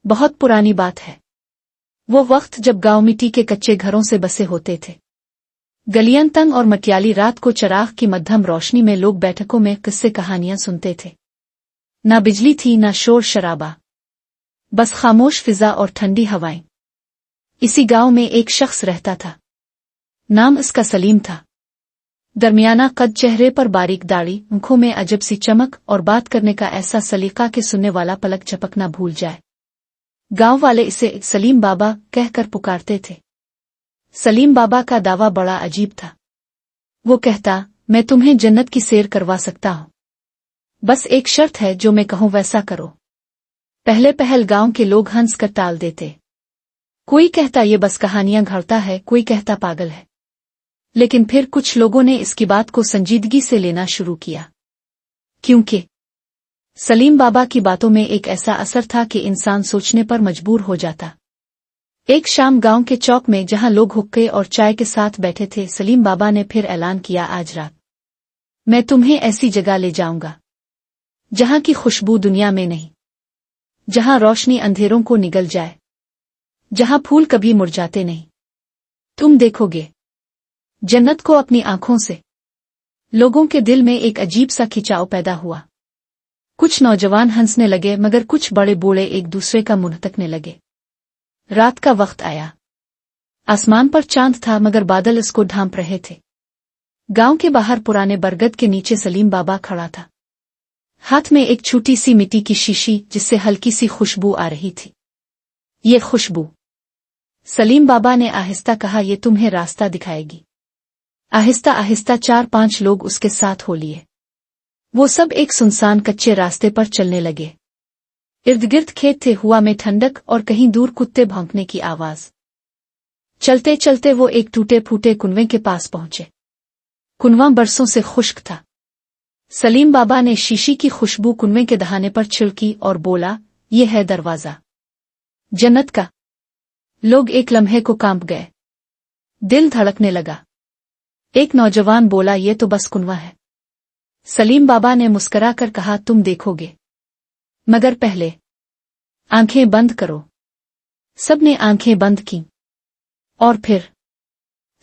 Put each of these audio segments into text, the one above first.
बहुत पुरानी बात है। वो वक्त जब गांव मिट्टी के कच्चे घरों से बसे होते थे। गलियां तंग और मटियाली, रात को चराग की मध्यम रोशनी में लोग बैठकों में किस्से कहानियां सुनते थे। ना बिजली थी, ना शोर शराबा, बस खामोश फिजा और ठंडी हवाएं। इसी गांव में एक शख्स रहता था। नाम इसका सलीम था। दरमियाना कद, चेहरे पर बारीक दाढ़ी, आंखों में अजब सी चमक और बात करने का ऐसा सलीका कि सुनने वाला पलक झपक ना भूल जाए। गांव वाले इसे सलीम बाबा कहकर पुकारते थे। सलीम बाबा का दावा बड़ा अजीब था। वो कहता, मैं तुम्हें जन्नत की सैर करवा सकता हूं, बस एक शर्त है, जो मैं कहूं वैसा करो। पहले पहल गांव के लोग हंस कर टाल देते। कोई कहता ये बस कहानियां घड़ता है, कोई कहता पागल है। लेकिन फिर कुछ लोगों ने इसकी बात को संजीदगी से लेना शुरू किया, क्योंकि सलीम बाबा की बातों में एक ऐसा असर था कि इंसान सोचने पर मजबूर हो जाता। एक शाम गांव के चौक में, जहां लोग हुक्के और चाय के साथ बैठे थे, सलीम बाबा ने फिर ऐलान किया, आज रात मैं तुम्हें ऐसी जगह ले जाऊंगा जहां की खुशबू दुनिया में नहीं, जहां रोशनी अंधेरों को निगल जाए, जहां फूल कभी मुरझाते नहीं। तुम देखोगे जन्नत को अपनी आंखों से। लोगों के दिल में एक अजीब सा खिंचाव पैदा हुआ। कुछ नौजवान हंसने लगे, मगर कुछ बड़े बूढ़े एक दूसरे का मुंह तकने लगे। रात का वक्त आया। आसमान पर चांद था, मगर बादल इसको ढांप रहे थे। गांव के बाहर पुराने बरगद के नीचे सलीम बाबा खड़ा था, हाथ में एक छोटी सी मिट्टी की शीशी, जिससे हल्की सी खुशबू आ रही थी। ये खुशबू, सलीम बाबा ने आहिस्ता कहा, ये तुम्हें रास्ता दिखाएगी। आहिस्ता आहिस्ता 4-5 लोग उसके साथ हो लिए। वो सब एक सुनसान कच्चे रास्ते पर चलने लगे। इर्द गिर्द खेत थे, हुआ में ठंडक और कहीं दूर कुत्ते भौंकने की आवाज। चलते चलते वो एक टूटे फूटे कुनवे के पास पहुंचे। कुनवा बरसों से खुश्क था। सलीम बाबा ने शीशी की खुशबू कुनवे के दहाने पर छिड़की और बोला, ये है दरवाजा जन्नत का। लोग एक लम्हे को कांप गए। दिल धड़कने लगा। एक नौजवान बोला, ये तो बस कुनवा है। सलीम बाबा ने मुस्करा कर कहा, तुम देखोगे, मगर पहले आंखें बंद करो। सबने आंखें बंद की। और फिर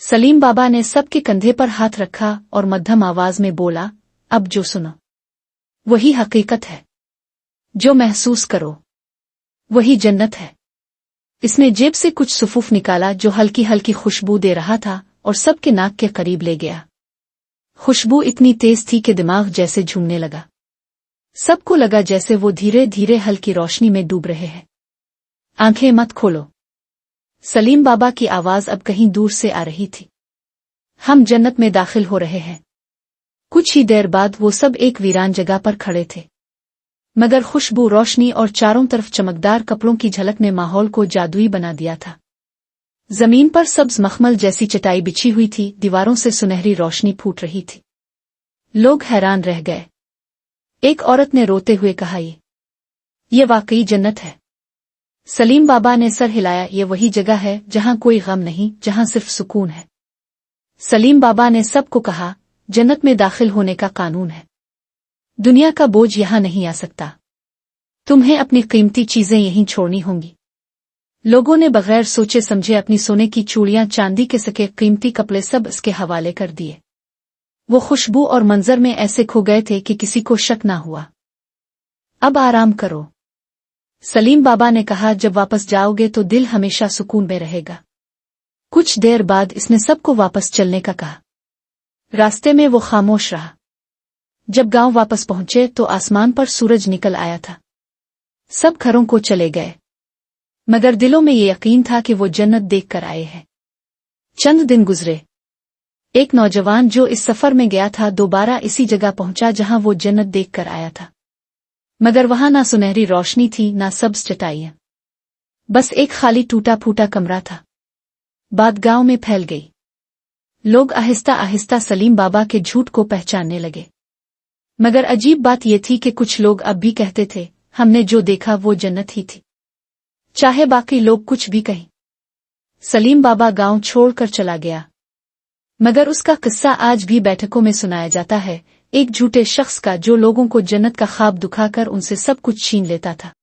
सलीम बाबा ने सबके कंधे पर हाथ रखा और मध्यम आवाज में बोला, अब जो सुनो वही हकीकत है। जो महसूस करो वही जन्नत है। इसने जेब से कुछ सुफूफ निकाला जो हल्की हल्की खुशबू दे रहा था और सबके नाक के करीब ले गया। खुशबू इतनी तेज थी कि दिमाग जैसे झूमने लगा। सबको लगा जैसे वो धीरे धीरे हल्की रोशनी में डूब रहे हैं। आंखें मत खोलो। सलीम बाबा की आवाज अब कहीं दूर से आ रही थी। हम जन्नत में दाखिल हो रहे हैं। कुछ ही देर बाद वो सब एक वीरान जगह पर खड़े थे, मगर खुशबू, रोशनी और चारों तरफ चमकदार कपड़ों की झलक ने माहौल को जादुई बना दिया था। जमीन पर सब्ज मखमल जैसी चटाई बिछी हुई थी, दीवारों से सुनहरी रोशनी फूट रही थी। लोग हैरान रह गए। एक औरत ने रोते हुए कहा, ये वाकई जन्नत है। सलीम बाबा ने सर हिलाया, ये वही जगह है जहां कोई गम नहीं, जहां सिर्फ सुकून है। सलीम बाबा ने सबको कहा, जन्नत में दाखिल होने का कानून है। दुनिया का बोझ यहां नहीं आ सकता। तुम्हें अपनी कीमती चीजें यहीं छोड़नी होंगी। लोगों ने बगैर सोचे समझे अपनी सोने की चूड़ियां, चांदी के सके कीमती कपड़े सब इसके हवाले कर दिए। वो खुशबू और मंजर में ऐसे खो गए थे कि किसी को शक ना हुआ। अब आराम करो, सलीम बाबा ने कहा, जब वापस जाओगे तो दिल हमेशा सुकून में रहेगा। कुछ देर बाद इसने सबको वापस चलने का कहा। रास्ते में वो खामोश रहा। जब गांव वापस पहुंचे तो आसमान पर सूरज निकल आया था। सब घरों को चले गए, मगर दिलों में ये यकीन था कि वो जन्नत देख कर आए हैं। चंद दिन गुजरे। एक नौजवान जो इस सफर में गया था दोबारा इसी जगह पहुंचा जहां वो जन्नत देख कर आया था, मगर वहां ना सुनहरी रोशनी थी, ना सब्ज चटाइयां, बस एक खाली टूटा फूटा कमरा था। बात गांव में फैल गई। लोग आहिस्ता आहिस्ता सलीम बाबा के झूठ को पहचानने लगे। मगर अजीब बात यह थी कि कुछ लोग अब भी कहते थे, हमने जो देखा वो जन्नत ही थी, चाहे बाकी लोग कुछ भी कहें। सलीम बाबा गांव छोड़कर चला गया, मगर उसका किस्सा आज भी बैठकों में सुनाया जाता है, एक झूठे शख्स का जो लोगों को जन्नत का ख्वाब दिखाकर उनसे सब कुछ छीन लेता था।